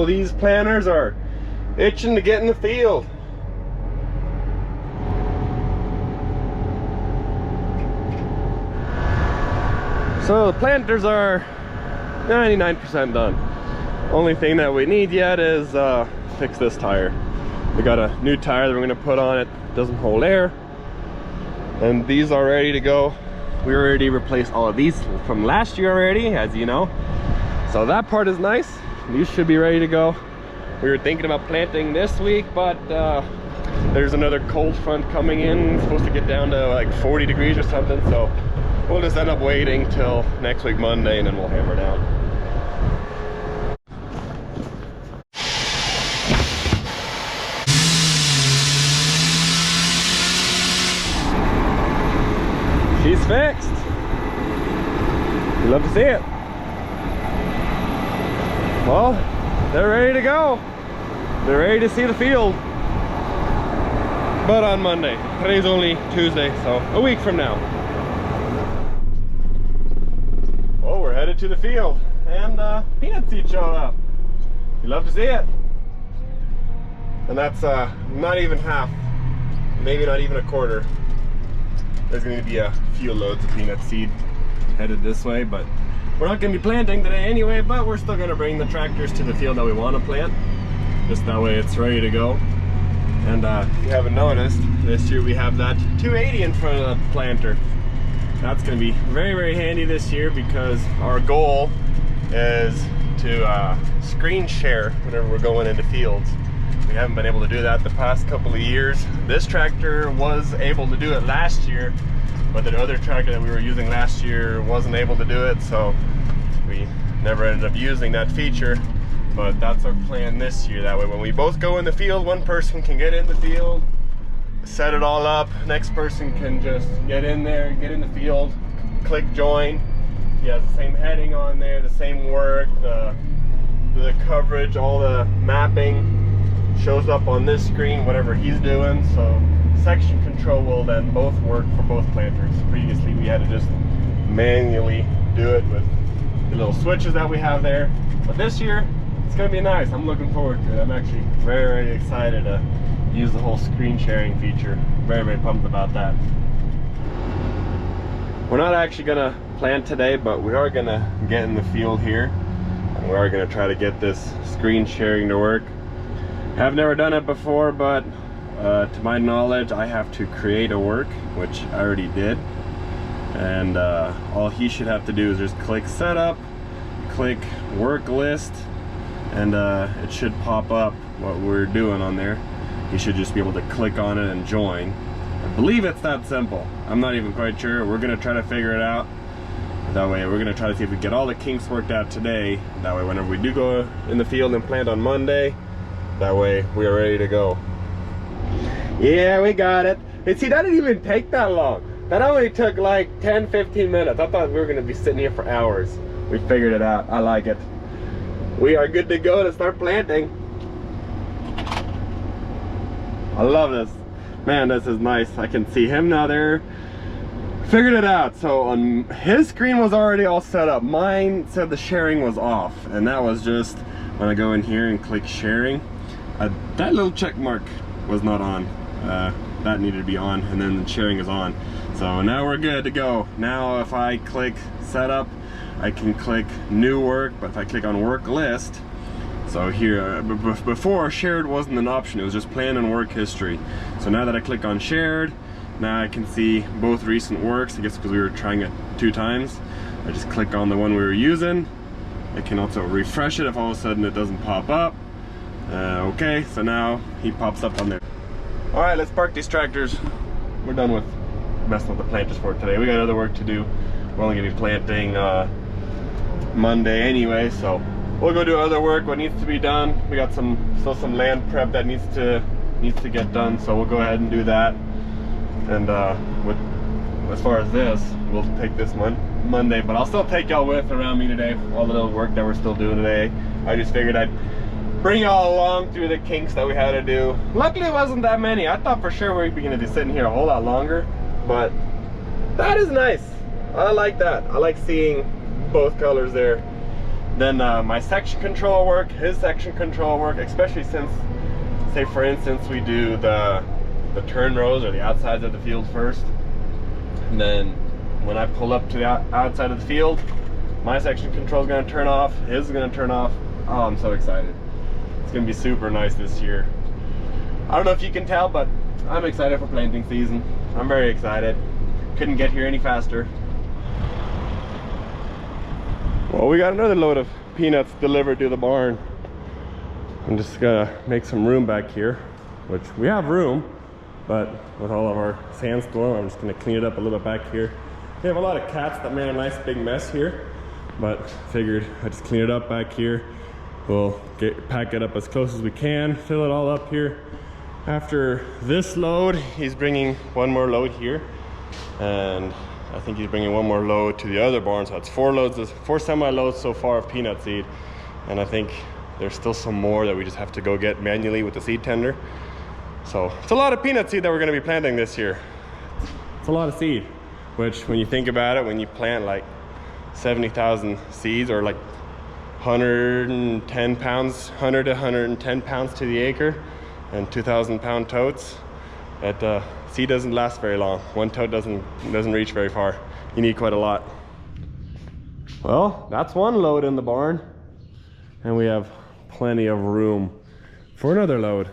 Oh, these planters are itching to get in the field. So the planters are 99% done. Only thing that we need yet is fix this tire. We got a new tire that we're gonna put on it. Doesn't hold air. And these are ready to go. We already replaced all of these from last year already, as you know. So that part is nice. These should be ready to go. We were thinking about planting this week, but there's another cold front coming in. It's supposed to get down to like 40 degrees or something. So we'll just end up waiting till next week Monday, and then we'll hammer down. She's fixed. You love to see it. Well, they're ready to go. They're ready to see the field. But on Monday. Today's only Tuesday, so a week from now. Oh, we're headed to the field. And peanut seed showed up. You love to see it. And that's not even half. Maybe not even a quarter. There's going to be a few loads of peanut seed headed this way, but we're not going to be planting today anyway. But we're still going to bring the tractors to the field that we want to plant, just that way it's ready to go. And if you haven't noticed, this year we have that 280 in front of the planter. That's going to be very, very handy this year, because our goal is to screen share whenever we're going into fields. We haven't been able to do that the past couple of years. This tractor was able to do it last year, but the other tractor that we were using last year wasn't able to do it, so we never ended up using that feature. But that's our plan this year. That way when we both go in the field, one person can get in the field, set it all up, next person can just get in there, get in the field, click join. He has the same heading on there, the same work, the coverage, all the mapping shows up on this screen, whatever he's doing. So section control will then both work for both planters. Previously we had to just manually do it with the little switches that we have there, but this year it's gonna be nice. I'm looking forward to it. I'm actually very, very excited to use the whole screen sharing feature. Very, very pumped about that. We're not actually gonna plant today, but we are gonna get in the field here, and we are gonna try to get this screen sharing to work. I've never done it before, but to my knowledge I have to create a work, which I already did, and all he should have to do is just click setup, click work list, and it should pop up what we're doing on there. He should just be able to click on it and join. I believe it's that simple. I'm not even quite sure. We're gonna try to figure it out. That way we're gonna try to see if we get all the kinks worked out today. That way whenever we do go in the field and plant on Monday, that way we are ready to go. Yeah, we got it. And see, that didn't even take that long. That only took like 10-15 minutes. I thought we were gonna be sitting here for hours. We figured it out. I like it. We are good to go to start planting. I love this. Man, this is nice. I can see him now there. Figured it out. So on his screen was already all set up. Mine said the sharing was off, and that was just when I go in here and click sharing. That little check mark was not on. That needed to be on, and then the sharing is on. So now we're good to go. Now if I click setup, I can click new work, but if I click on work list, so here before shared wasn't an option, it was just plan and work history. So now that I click on shared, now I can see both recent works. I guess because we were trying it 2 times, I just click on the one we were using. I can also refresh it if all of a sudden it doesn't pop up. Okay, so now he pops up on there. All right, let's park these tractors. We're done with messing with the planters for today. We got other work to do. We're only gonna be planting Monday anyway, so we'll go do other work, what needs to be done. We got some land prep that needs to get done, so we'll go ahead and do that. And as far as this, we'll take this Monday, but I'll still take y'all with around me today, all the little work that we're still doing today. I just figured I'd bring y'all along through the kinks that we had to do. Luckily it wasn't that many. I thought for sure we'd be gonna be sitting here a whole lot longer, but that is nice. I like that. I like seeing both colors there. Then my section control work, his section control work, especially since, say for instance, we do the turn rows or the outsides of the field first. And then when I pull up to the outside of the field, my section control is going to turn off, his is going to turn off. Oh, I'm so excited. It's going to be super nice this year. I don't know if you can tell, but I'm excited for planting season. I'm very excited. Couldn't get here any faster. Well, we got another load of peanuts delivered to the barn. I'm just gonna make some room back here, which we have room, but with all of our sandstorm, I'm just gonna clean it up a little bit back here. We have a lot of cats that made a nice big mess here, but figured I'd just clean it up back here. We'll pack it up as close as we can, fill it all up here. After this load, he's bringing one more load here, and I think he's bringing one more load to the other barn, so that's 4 loads, 4 semi-loads so far of peanut seed. And I think there's still some more that we just have to go get manually with the seed tender. So it's a lot of peanut seed that we're gonna be planting this year. It's a lot of seed, which when you think about it, when you plant like 70,000 seeds or like 110 pounds, 100 to 110 pounds to the acre and 2,000 pound totes, that seed doesn't last very long. One tote doesn't reach very far. You need quite a lot. Well, that's one load in the barn, and we have plenty of room for another load.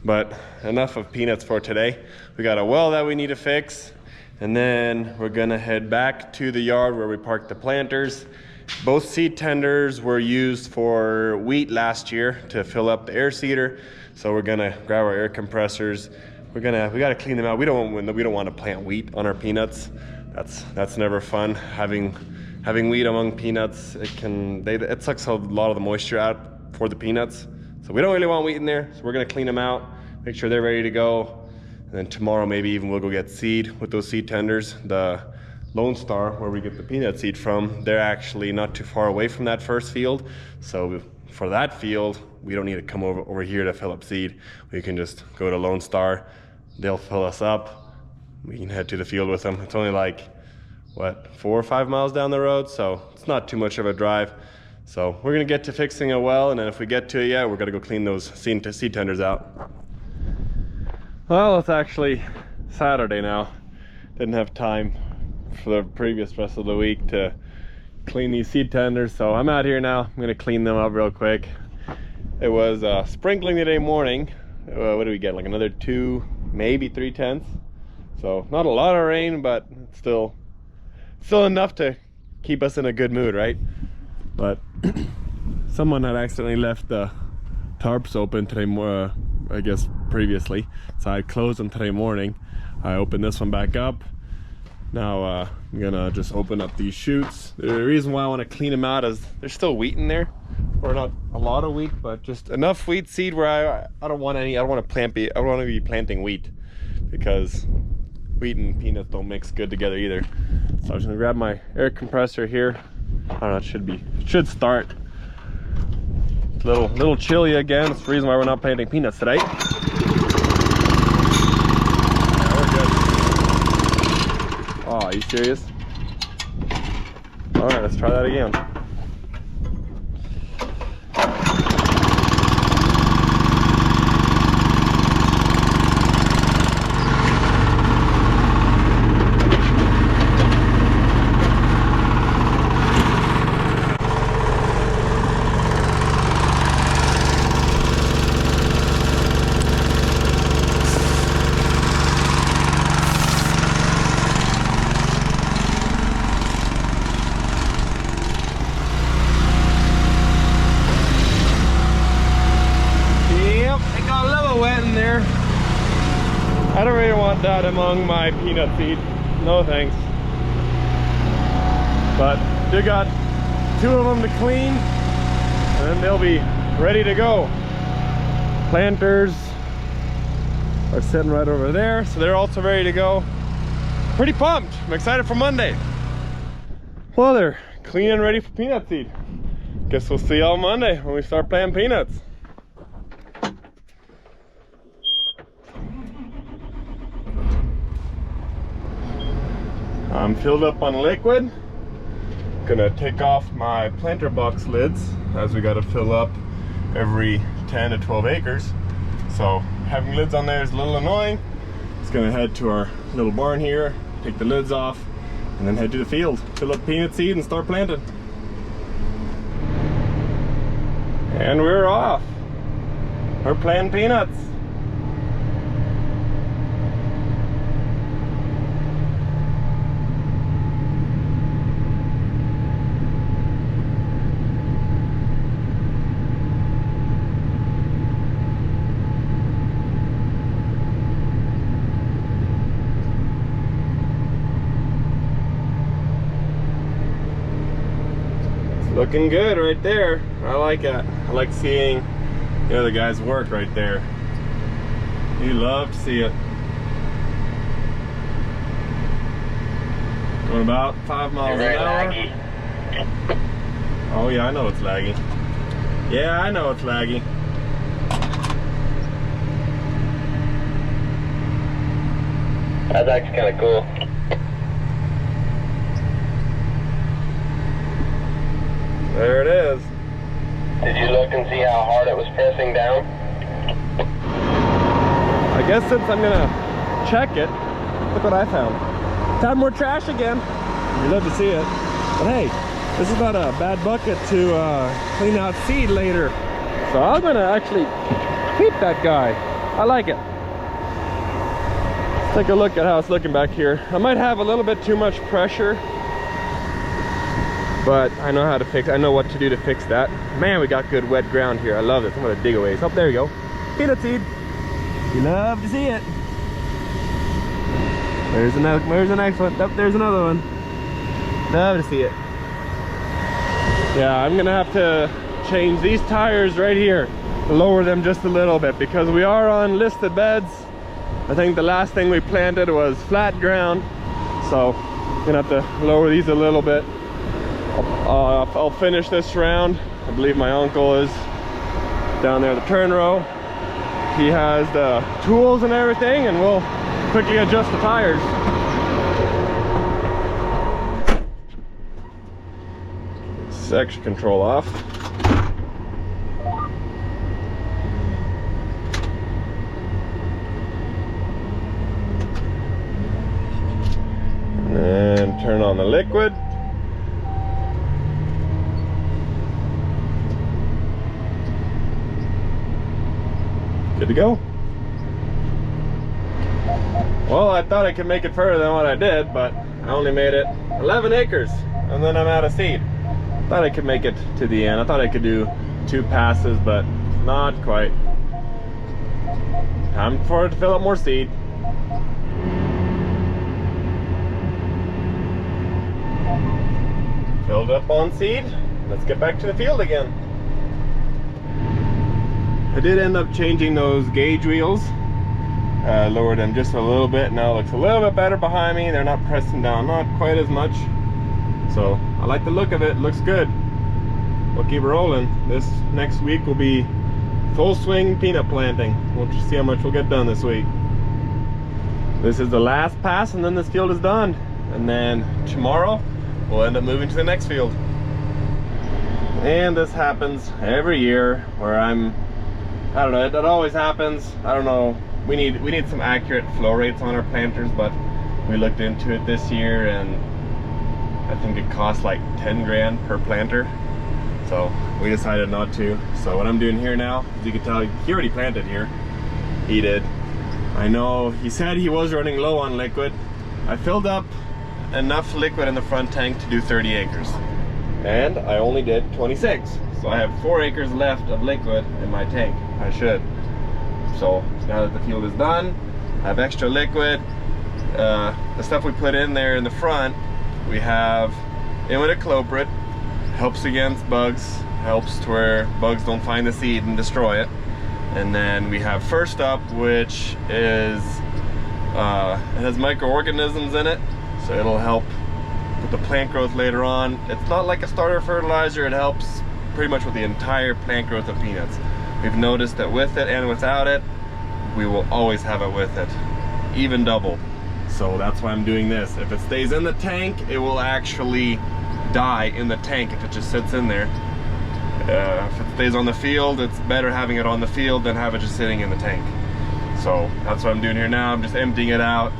But enough of peanuts for today. We got a well that we need to fix, and then we're gonna head back to the yard where we parked the planters. Both seed tenders were used for wheat last year to fill up the air seeder, so we're gonna grab our air compressors. We gotta clean them out. We don't want to plant wheat on our peanuts. That's never fun. Having wheat among peanuts, it sucks a lot of the moisture out for the peanuts. So we don't really want wheat in there. So we're gonna clean them out, make sure they're ready to go. And then tomorrow maybe even we'll go get seed with those seed tenders. The Lone Star, where we get the peanut seed from, they're actually not too far away from that first field. So for that field, we don't need to come over here to fill up seed. We can just go to Lone Star. They'll fill us up. We can head to the field with them. It's only like, what, 4 or 5 miles down the road, so it's not too much of a drive. So we're gonna get to fixing a well, and then if we get to it yet, we're gonna go clean those seed tenders out. Well, it's actually Saturday now. Didn't have time for the previous rest of the week to clean these seed tenders, so I'm out here now. I'm gonna clean them up real quick. It was sprinkling today morning. What do we get, like another 2, maybe 3/10. So not a lot of rain, but still enough to keep us in a good mood, right? But someone had accidentally left the tarps open today, I guess previously, so I closed them today morning. I opened this one back up. Now I'm gonna just open up these chutes. The reason why I want to clean them out is there's still wheat in there, or not a lot of wheat, but just enough wheat seed where I don't want to be planting wheat, because wheat and peanuts don't mix good together either. So I'm just gonna grab my air compressor here. I don't know, it should start. It's a little chilly again. That's the reason why we're not planting peanuts today. Oh, are you serious? All right, let's try that again. I don't really want that among my peanut seed. No thanks. But we got 2 of them to clean, and then they'll be ready to go. Planters are sitting right over there, so they're also ready to go. Pretty pumped. I'm excited for Monday. Well, they're clean and ready for peanut seed. Guess we'll see y'all Monday when we start planting peanuts. I'm filled up on liquid. Gonna take off my planter box lids, as we gotta fill up every 10 to 12 acres. So having lids on there is a little annoying. Just gonna head to our little barn here, take the lids off, and then head to the field, fill up peanut seed and start planting. And we're off. We're planting peanuts. Looking good right there. I like it. I like seeing the other guys work right there. You love to see it. Going about 5 miles an hour. Laggy. Oh yeah, I know it's laggy. Yeah, I know it's laggy. That's actually kind of cool. There it is. Did you look and see how hard it was pressing down? I guess since I'm gonna check it, look what I found. Found more trash again. You love to see it. But hey, this is not a bad bucket to clean out seed later. So I'm gonna actually keep that guy. I like it. Let's take a look at how it's looking back here. I might have a little bit too much pressure, but I know how to fix, I know what to do to fix that. Man, we got good wet ground here. I love this. I'm gonna dig away. Oh, there you go. Peanut seed. You love to see it. There's the next one. Oh, there's another one. Love to see it. Yeah, I'm gonna have to change these tires right here, lower them just a little bit, because we are on listed beds. I think the last thing we planted was flat ground, so I'm gonna have to lower these a little bit. I'll finish this round. I believe my uncle is down there, the turn row. He has the tools and everything, and we'll quickly adjust the tires. Section control off. And then turn on the liquid. Good to go. Well, I thought I could make it further than what I did, but I only made it 11 acres, and then I'm out of seed. Thought I could make it to the end. I thought I could do 2 passes, but not quite. Time for it to fill up more seed. Filled up on seed. Let's get back to the field again. I did end up changing those gauge wheels. Lowered them just a little bit. Now it looks a little bit better behind me. They're not pressing down, not quite as much. So I like the look of it. Looks good. We'll keep rolling. This next week will be full swing peanut planting. We'll just see how much we'll get done this week. This is the last pass, and then this field is done. And then tomorrow we'll end up moving to the next field. And this happens every year where I don't know, it always happens. I don't know, we need some accurate flow rates on our planters, but we looked into it this year, and I think it costs like 10 grand per planter. So we decided not to. So what I'm doing here now, as you can tell, he already planted here. He did. I know he said he was running low on liquid. I filled up enough liquid in the front tank to do 30 acres. And I only did 26. So I have 4 acres left of liquid in my tank. I should. So now that the field is done, I have extra liquid. The stuff we put in there in the front, we have imidacloprid, helps against bugs, helps to where bugs don't find the seed and destroy it. And then we have First Up, which is it has microorganisms in it, so it'll help with the plant growth later on. It's not like a starter fertilizer. It helps pretty much with the entire plant growth of peanuts. We've noticed that with it and without it, we will always have it with it, even double. So that's why I'm doing this. If it stays in the tank, it will actually die in the tank if it just sits in there. If it stays on the field, it's better having it on the field than have it just sitting in the tank. So that's what I'm doing here now. I'm just emptying it out.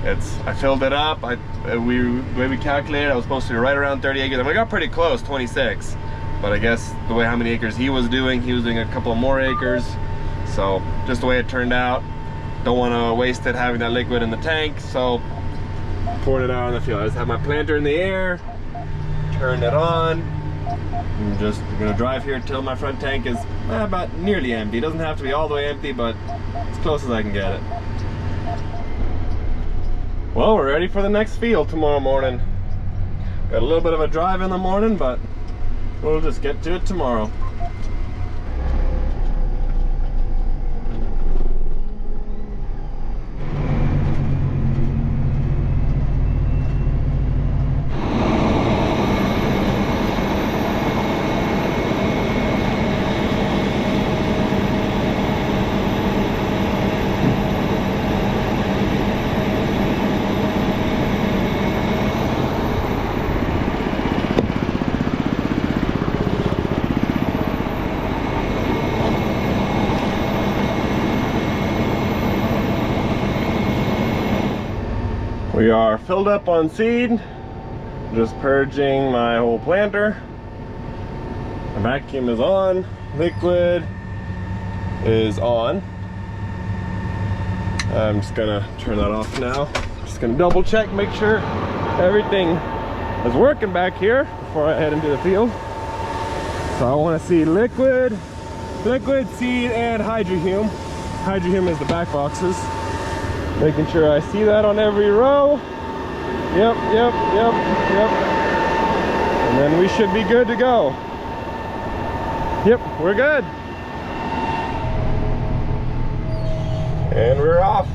I filled it up. The way we calculated, I was supposed to be right around 30 acres. And we got pretty close, 26. But I guess the way how many acres he was doing a couple of more acres. So just the way it turned out. Don't want to waste it having that liquid in the tank, so poured it out on the field. I just have my planter in the air, turned it on. I'm just gonna drive here until my front tank is about nearly empty. It doesn't have to be all the way empty, but as close as I can get it. Well, we're ready for the next field tomorrow morning. Got a little bit of a drive in the morning, but we'll just get to it tomorrow. We are filled up on seed, just purging my whole planter. The vacuum is on, liquid is on. I'm just gonna turn that off now. Just gonna double check, make sure everything is working back here before I head into the field. So I wanna see liquid, seed, and hydrohume. Hydrohume is the back boxes. Making sure I see that on every row. Yep. And then we should be good to go. Yep, we're good. And we're off.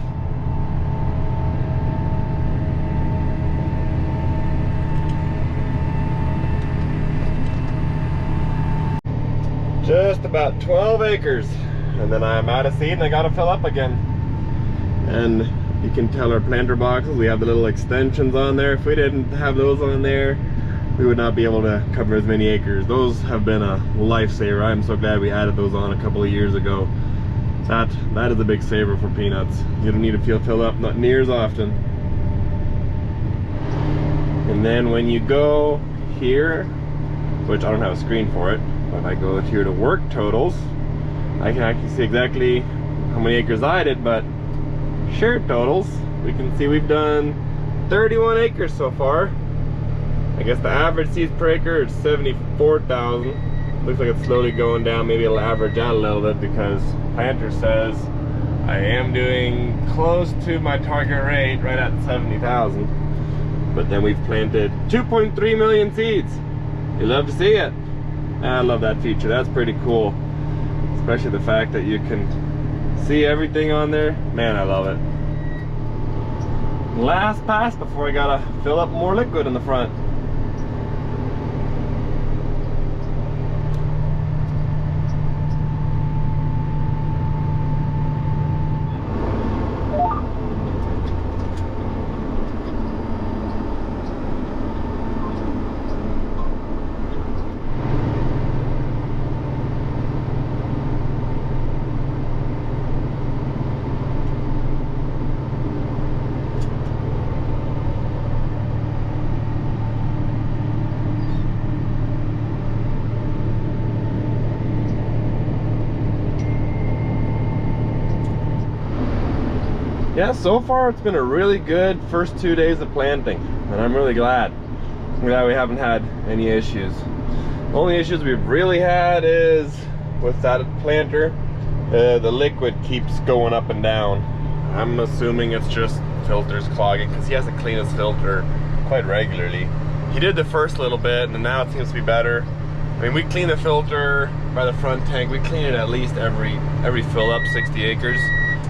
Just about 12 acres. And then I'm out of seed and I gotta fill up again. And you can tell our planter boxes, we have the little extensions on there. If we didn't have those on there, we would not be able to cover as many acres. Those have been a lifesaver. I'm so glad we added those on a couple of years ago. That is a big saver for peanuts. You don't need to fill up not near as often. And then when you go here, which I don't have a screen for it, but I go here to work totals, I can actually see exactly how many acres I did, but share totals, we can see we've done 31 acres so far. I guess the average seeds per acre is 74,000. Looks like it's slowly going down. Maybe it'll average out a little bit because planter says I am doing close to my target rate, right at 70,000. But then we've planted 2.3 million seeds. You love to see it. I love that feature. That's pretty cool, especially the fact that you can see everything on there. Man, I love it. Last pass before I gotta fill up more liquid in the front. Yeah, so far it's been a really good first 2 days of planting, and I'm really glad. we haven't had any issues. The only issues we've really had is with that planter, the liquid keeps going up and down. I'm assuming it's just filters clogging, because he has to clean his filter quite regularly. He did the first little bit, and now it seems to be better. I mean, we clean the filter by the front tank. We clean it at least every fill up, 60 acres.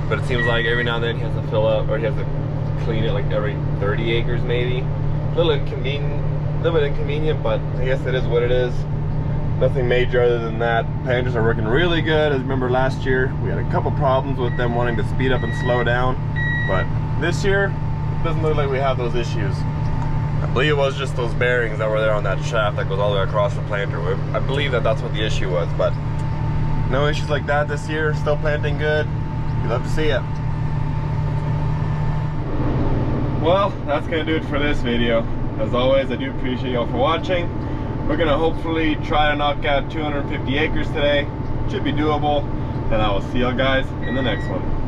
But it seems like every now and then he has to fill up, or he has to clean it like every 30 acres maybe. A little bit inconvenient, but I guess it is what it is. Nothing major other than that. Planters are working really good. As remember last year, we had a couple problems with them wanting to speed up and slow down. But this year, it doesn't look like we have those issues. I believe it was just those bearings that were there on that shaft that goes all the way across the planter. I believe that that's what the issue was, but no issues like that this year. Still planting good. You love to see it. Well, that's gonna do it for this video. As always, I do appreciate y'all for watching. We're gonna hopefully try to knock out 250 acres today. Should be doable. And I will see y'all guys in the next one.